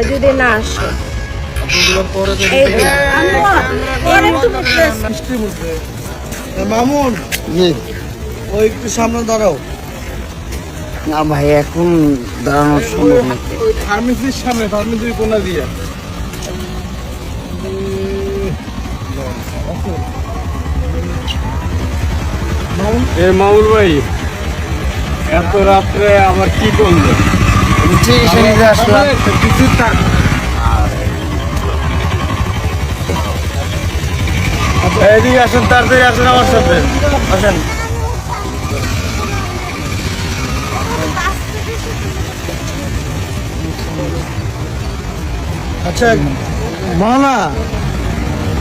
যদি না আসে। মামুন ওই একটু সামনে দাঁড়াও। না ভাই এখন দাঁড়ানোর সম্ভব না। ফার্মেসির সামনে, ফার্মেসির কোনা দিয়ে। মামুন ভাই এত রাত্রে আবার কি করলো? চিকিৎসা নিতে আসলাম। এদিকে আসেন, তাড়াতাড়ি আসেন আমার সাথে আসেন। আচ্ছা মানা,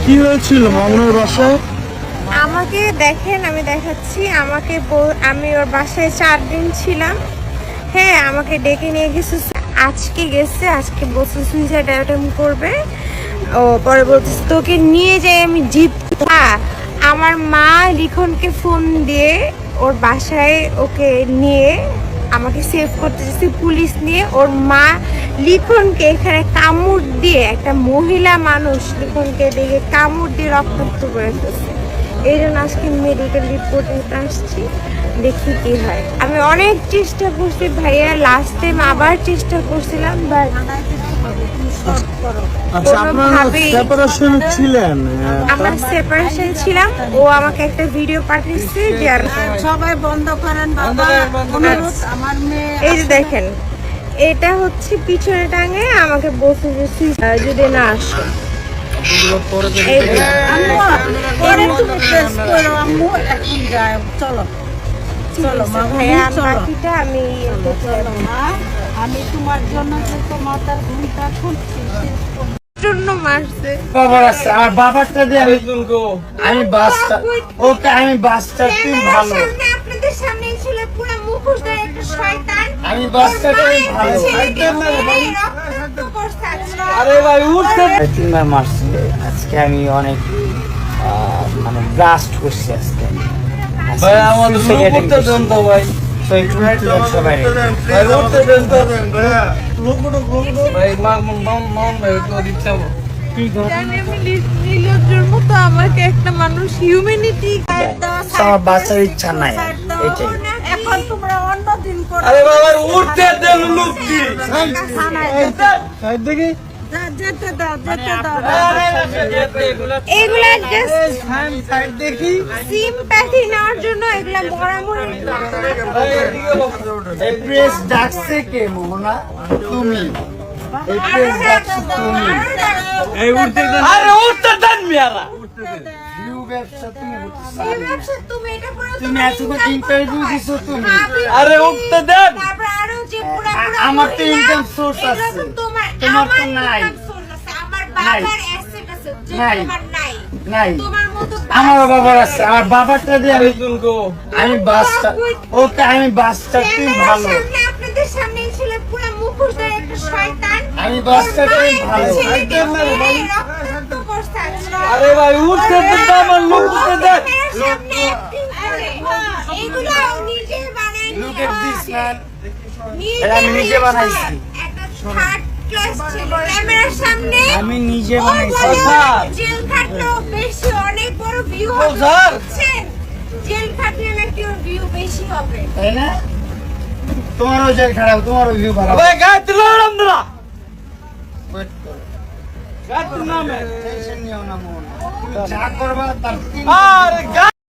কি হয়েছিল মামুনের বাসায়? আমাকে দেখেন, আমি দেখাচ্ছি। আমি ওর বাসায় 4 দিন ছিলাম। হ্যাঁ, আমাকে ডেকে নিয়ে গেছে। আজকে বলছে সুইসাইড অ্যাটেম্প করবে। ও পরে বলতেছে তোকে নিয়ে যাই আমি জিতবো। আমার মা লিখনকে ফোন দিয়ে ওর বাসায় ওকে নিয়ে আমাকে সেভ করতে যাচ্ছে পুলিশ নিয়ে। ওর মা লিখনকে এখানে কামড় দিয়ে, একটা মহিলা মানুষ লিখনকে দেখে কামড় দিয়ে রক্তাক্ত করে ফেলছে। এই জন্য আজকে মেডিকেল রিপোর্ট নিতে আসছি, দেখি কি হয়। আমি অনেক চেষ্টা করছি ভাইয়া, লাস্ট টাইম আবার চেষ্টা করছিলাম, বাট আচ্ছা আপনারা সেপারেশন ছিলেন? আমরা সেপারেশন ছিলাম। ও আমাকে একটা ভিডিও পাঠিয়েছে যে সবাই বন্ধ করেন বাবা, অনুরোধ। আমার মেয়ে এই যে দেখেন, এটা হচ্ছে পিছনে টাঙে আমাকে বলছে যে যদি না আসে। পরে তুমি টেস্ট করো আম্মু, এখন যাই। চলো চলো মা, ভাইয়া চলো বাকিটা আমি চলো মা। আমি তোমার জন্য যে তোমার ঘুমটা খুঁজছি জন্য মারছে। বাবার আছে, আর বাবারটা দিয়ে আমি বাসটা, ওকে আমি বাসটা তুই ভালো, আপনাদের সামনে ছিল পুরো মুখোশধারী একটা শয়তান। আমি বাসটাই ভালো। আরে ভাই উঠতে 3বার মারছি আজকে। আমি অনেক মানে ব্লাস্ট করছি আজকে। ভাই আমার লোক উঠতে দেন তো ভাই। তো একটু সবাই ভাই উঠতে দেন তো লোক ভাই মাম ভাই তো দিচ্ছাবো। জানি আমি নির্লজ্জের মতো আমাকে একটা মানুষ হিউম্যানিটি আমার বাঁচার ইচ্ছা নাই, এটাই। এখন তোমরা অন্য দিন করো। আরে বাবা উঠতে দেন লোকটি। দেখি যেতে দাও, যেতে দাও। এগুলা জাস্ট সাইড দেখি। সিম্প্যাথি নেওয়ার জন্য এগুলা মরামরি। এই প্রেস ডাকছে কে মোহনা? তুমি। এই প্রেস ডাকছে তুমি। এই উঠতে দেন। আরে উঠতে দেন মিয়ারা। ভিউ ব্যবসা তুমি করতেছো। এই ব্যবসা তুমি এটা করো। তুমি এতক্ষণ ইন্টারভিউ দিছো তুমি। আরে উঠতে দেন। তারপর আরো যে পুরো আমার তো ইনকাম সোর্স আছে। তোমার তো নাই। আমার বাবার অ্যাসেট আছে যে নাই। তোমার নাই। নাই, তোমার মতো আমার বাবার আছে। আমার বাবারটা দিয়ে আমি বাসটা, ওকে আমি বাসটা তুই ভালো, আপনাদের সামনে ছিল পুরো মুখোশধারী একটা শয়তান। আমি বাসটাই ভালো। রক্তাক্ত করছে। আরে ভাই উঠতে দেন তো, আমার লোক উঠতে দেন। সামনে acting করে। এগুলো নিজে বানায় Look নিয়ে at this man. নিজে এটা আমি নিজে বানাইছি। একটা থার্ড ক্লাস ছিল ক্যামেরার সামনে। আমি নিজে ও বানাইছি। বলে জেল খাটলো বেশি, অনেক বড় ভিউ হবে। স্যার। বুঝছেন? জেল খাটলে নাকি ওর ভিউ বেশি হবে। তাই না? তোমারও জেল খারাপ, তোমারও ভিউ খারাপ। ভাই গায়ে তুলো রামদরা। Wait করো। গায়ে তুলো না। টেনশন নিও না মোহন। যা করবা তার আরে